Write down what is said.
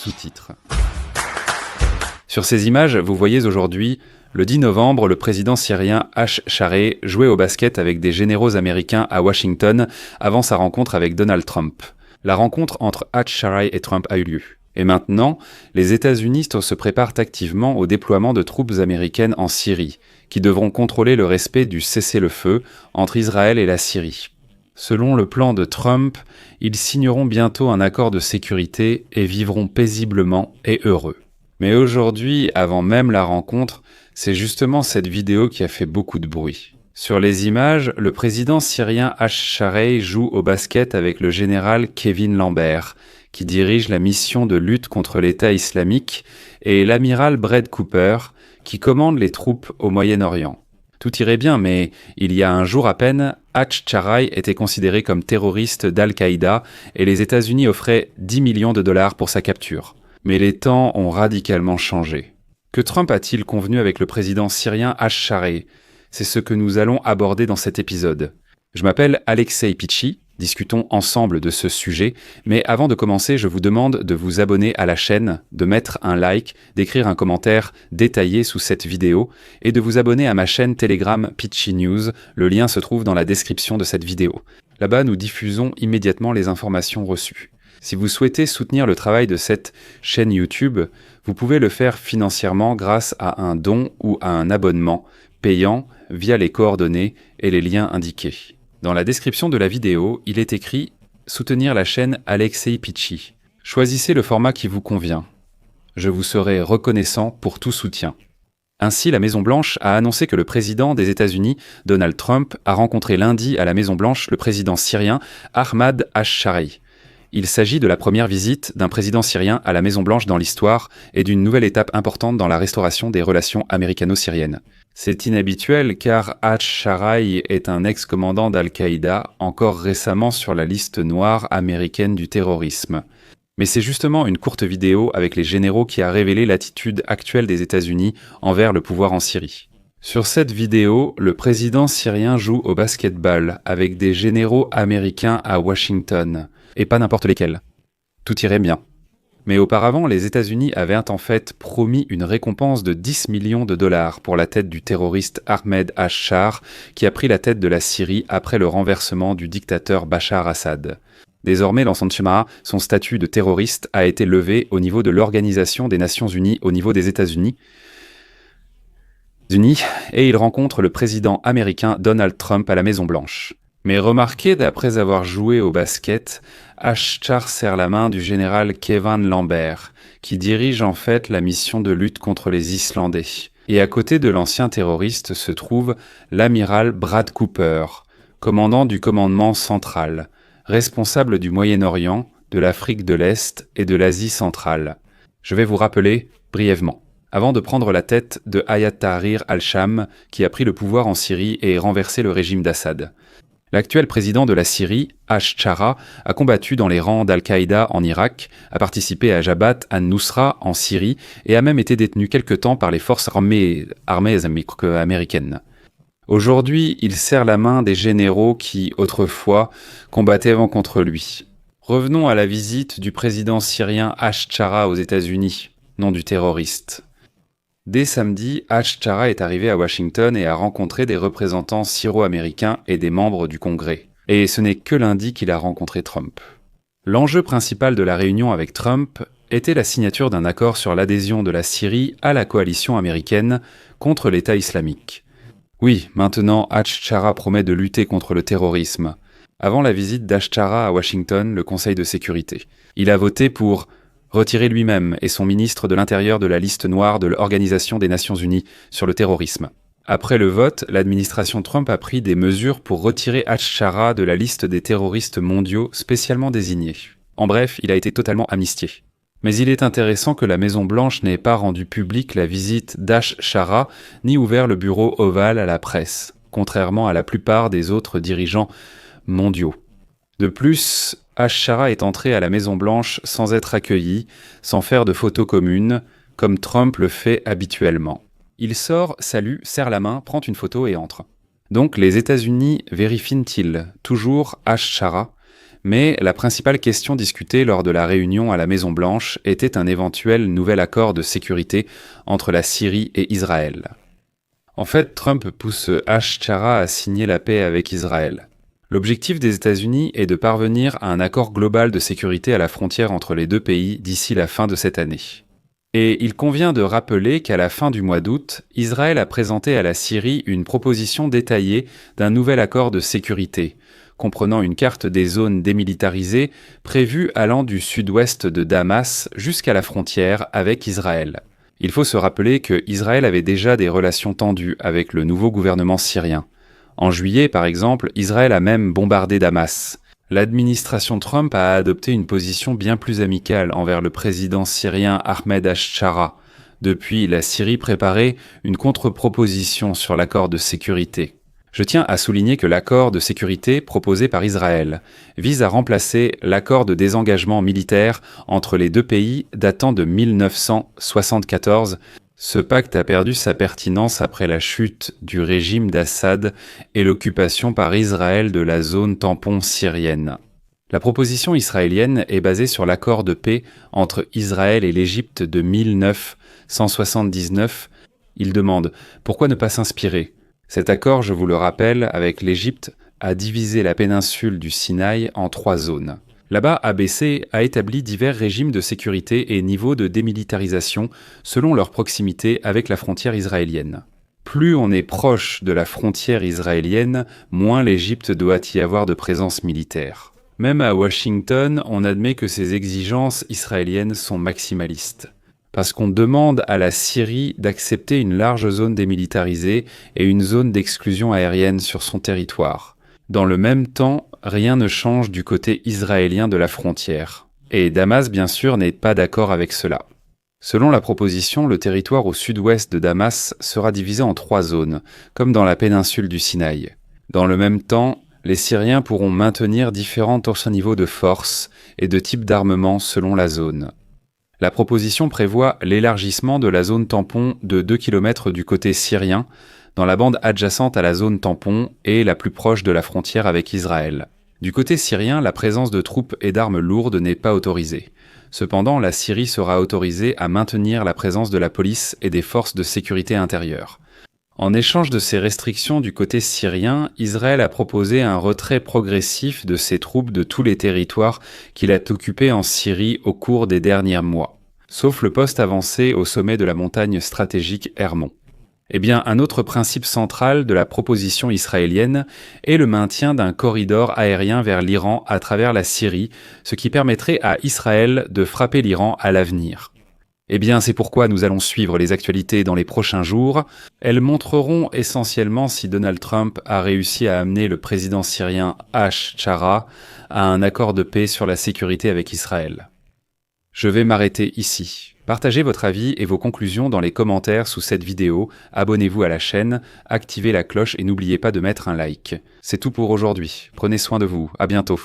sous-titres. Sur ces images, vous voyez aujourd'hui, le 10 novembre, le président syrien al-Shara jouait au basket avec des généraux américains à Washington avant sa rencontre avec Donald Trump. La rencontre entre al-Shara et Trump a eu lieu. Et maintenant, les États-Unis se préparent activement au déploiement de troupes américaines en Syrie, qui devront contrôler le respect du cessez-le-feu entre Israël et la Syrie. Selon le plan de Trump, ils signeront bientôt un accord de sécurité et vivront paisiblement et heureux. Mais aujourd'hui, avant même la rencontre, c'est justement cette vidéo qui a fait beaucoup de bruit. Sur les images, le président syrien al-Shara joue au basket avec le général Kevin Lambert, qui dirige la mission de lutte contre l'État islamique, et l'amiral Brad Cooper, qui commande les troupes au Moyen-Orient. Tout irait bien, mais il y a un jour à peine, al-Shara était considéré comme terroriste d'Al-Qaïda et les États-Unis offraient 10 millions de dollars pour sa capture. Mais les temps ont radicalement changé. Que Trump a-t-il convenu avec le président syrien al-Shara ? C'est ce que nous allons aborder dans cet épisode. Je m'appelle Alexei Pichi, discutons ensemble de ce sujet, mais avant de commencer, je vous demande de vous abonner à la chaîne, de mettre un like, d'écrire un commentaire détaillé sous cette vidéo et de vous abonner à ma chaîne Telegram Pichi News, le lien se trouve dans la description de cette vidéo. Là-bas, nous diffusons immédiatement les informations reçues. Si vous souhaitez soutenir le travail de cette chaîne YouTube, vous pouvez le faire financièrement grâce à un don ou à un abonnement payant via les coordonnées et les liens indiqués. Dans la description de la vidéo, il est écrit « Soutenir la chaîne Alexei Pichi ». Choisissez le format qui vous convient. Je vous serai reconnaissant pour tout soutien. Ainsi, la Maison-Blanche a annoncé que le président des États-Unis, Donald Trump, a rencontré lundi à la Maison-Blanche le président syrien Ahmad al-Shara. Il s'agit de la première visite d'un président syrien à la Maison-Blanche dans l'histoire et d'une nouvelle étape importante dans la restauration des relations américano-syriennes. C'est inhabituel car al-Shara est un ex-commandant d'Al-Qaïda, encore récemment sur la liste noire américaine du terrorisme. Mais c'est justement une courte vidéo avec les généraux qui a révélé l'attitude actuelle des États-Unis envers le pouvoir en Syrie. Sur cette vidéo, le président syrien joue au basketball avec des généraux américains à Washington. Et pas n'importe lesquels. Tout irait bien. Mais auparavant, les États-Unis avaient en fait promis une récompense de 10 millions de dollars pour la tête du terroriste Ahmed al-Shara, qui a pris la tête de la Syrie après le renversement du dictateur Bachar Assad. Désormais, dans son statut de terroriste a été levé au niveau de l'Organisation des Nations Unies, au niveau des États-Unis, et il rencontre le président américain Donald Trump à la Maison-Blanche. Mais remarquez, d'après avoir joué au basket, al-Shara serre la main du général Kevin Lambert, qui dirige en fait la mission de lutte contre les Islandais. Et à côté de l'ancien terroriste se trouve l'amiral Brad Cooper, commandant du commandement central, responsable du Moyen-Orient, de l'Afrique de l'Est et de l'Asie centrale. Je vais vous rappeler brièvement. Avant de prendre la tête de Hayat Tahrir al-Sham, qui a pris le pouvoir en Syrie et renversé le régime d'Assad. L'actuel président de la Syrie, al-Shara, a combattu dans les rangs d'Al-Qaïda en Irak, a participé à Jabhat an-Nusra en Syrie et a même été détenu quelque temps par les forces armées américaines. Aujourd'hui, il serre la main des généraux qui, autrefois, combattaient contre lui. Revenons à la visite du président syrien al-Shara aux États-Unis, nom du terroriste. Dès samedi, al-Shara est arrivé à Washington et a rencontré des représentants syro-américains et des membres du Congrès. Et ce n'est que lundi qu'il a rencontré Trump. L'enjeu principal de la réunion avec Trump était la signature d'un accord sur l'adhésion de la Syrie à la coalition américaine contre l'État islamique. Oui, maintenant, al-Shara promet de lutter contre le terrorisme. Avant la visite d'al-Shara à Washington, le Conseil de sécurité, il a voté pour retirer lui-même et son ministre de l'Intérieur de la liste noire de l'Organisation des Nations Unies sur le terrorisme. Après le vote, l'administration Trump a pris des mesures pour retirer al-Shara de la liste des terroristes mondiaux spécialement désignés. En bref, il a été totalement amnistié. Mais il est intéressant que la Maison-Blanche n'ait pas rendu publique la visite d'al-Shara ni ouvert le bureau ovale à la presse, contrairement à la plupart des autres dirigeants mondiaux. De plus, al-Shara est entré à la Maison-Blanche sans être accueilli, sans faire de photos communes, comme Trump le fait habituellement. Il sort, salue, serre la main, prend une photo et entre. Donc les États-Unis vérifient-ils toujours al-Shara, Mais la principale question discutée lors de la réunion à la Maison-Blanche était un éventuel nouvel accord de sécurité entre la Syrie et Israël. En fait, Trump pousse Al-Shara à signer la paix avec Israël. L'objectif des États-Unis est de parvenir à un accord global de sécurité à la frontière entre les deux pays d'ici la fin de cette année. Et il convient de rappeler qu'à la fin du mois d'août, Israël a présenté à la Syrie une proposition détaillée d'un nouvel accord de sécurité, comprenant une carte des zones démilitarisées prévue allant du sud-ouest de Damas jusqu'à la frontière avec Israël. Il faut se rappeler que Israël avait déjà des relations tendues avec le nouveau gouvernement syrien. En juillet, par exemple, Israël a même bombardé Damas. L'administration Trump a adopté une position bien plus amicale envers le président syrien Ahmed Al-Shara. Depuis, la Syrie préparait une contre-proposition sur l'accord de sécurité. Je tiens à souligner que l'accord de sécurité proposé par Israël vise à remplacer l'accord de désengagement militaire entre les deux pays datant de 1974. Ce pacte a perdu sa pertinence après la chute du régime d'Assad et l'occupation par Israël de la zone tampon syrienne. La proposition israélienne est basée sur l'accord de paix entre Israël et l'Égypte de 1979. Il demande « Pourquoi ne pas s'inspirer ?» Cet accord, je vous le rappelle, avec l'Égypte, a divisé la péninsule du Sinaï en 3 zones. Là-bas, ABC a établi divers régimes de sécurité et niveaux de démilitarisation selon leur proximité avec la frontière israélienne. Plus on est proche de la frontière israélienne, moins l'Égypte doit y avoir de présence militaire. Même à Washington, on admet que ces exigences israéliennes sont maximalistes. Parce qu'on demande à la Syrie d'accepter une large zone démilitarisée et une zone d'exclusion aérienne sur son territoire. Dans le même temps, rien ne change du côté israélien de la frontière. Et Damas, bien sûr, n'est pas d'accord avec cela. Selon la proposition, le territoire au sud-ouest de Damas sera divisé en 3 zones, comme dans la péninsule du Sinaï. Dans le même temps, les Syriens pourront maintenir différents niveaux de force et de type d'armement selon la zone. La proposition prévoit l'élargissement de la zone tampon de 2 km du côté syrien, dans la bande adjacente à la zone tampon et la plus proche de la frontière avec Israël. Du côté syrien, la présence de troupes et d'armes lourdes n'est pas autorisée. Cependant, la Syrie sera autorisée à maintenir la présence de la police et des forces de sécurité intérieure. En échange de ces restrictions du côté syrien, Israël a proposé un retrait progressif de ses troupes de tous les territoires qu'il a occupés en Syrie au cours des derniers mois, sauf le poste avancé au sommet de la montagne stratégique Hermon. Eh bien, un autre principe central de la proposition israélienne est le maintien d'un corridor aérien vers l'Iran à travers la Syrie, ce qui permettrait à Israël de frapper l'Iran à l'avenir. Eh bien, c'est pourquoi nous allons suivre les actualités dans les prochains jours. Elles montreront essentiellement si Donald Trump a réussi à amener le président syrien Al-Shara à un accord de paix sur la sécurité avec Israël. Je vais m'arrêter ici. Partagez votre avis et vos conclusions dans les commentaires sous cette vidéo, abonnez-vous à la chaîne, activez la cloche et n'oubliez pas de mettre un like. C'est tout pour aujourd'hui. Prenez soin de vous, à bientôt.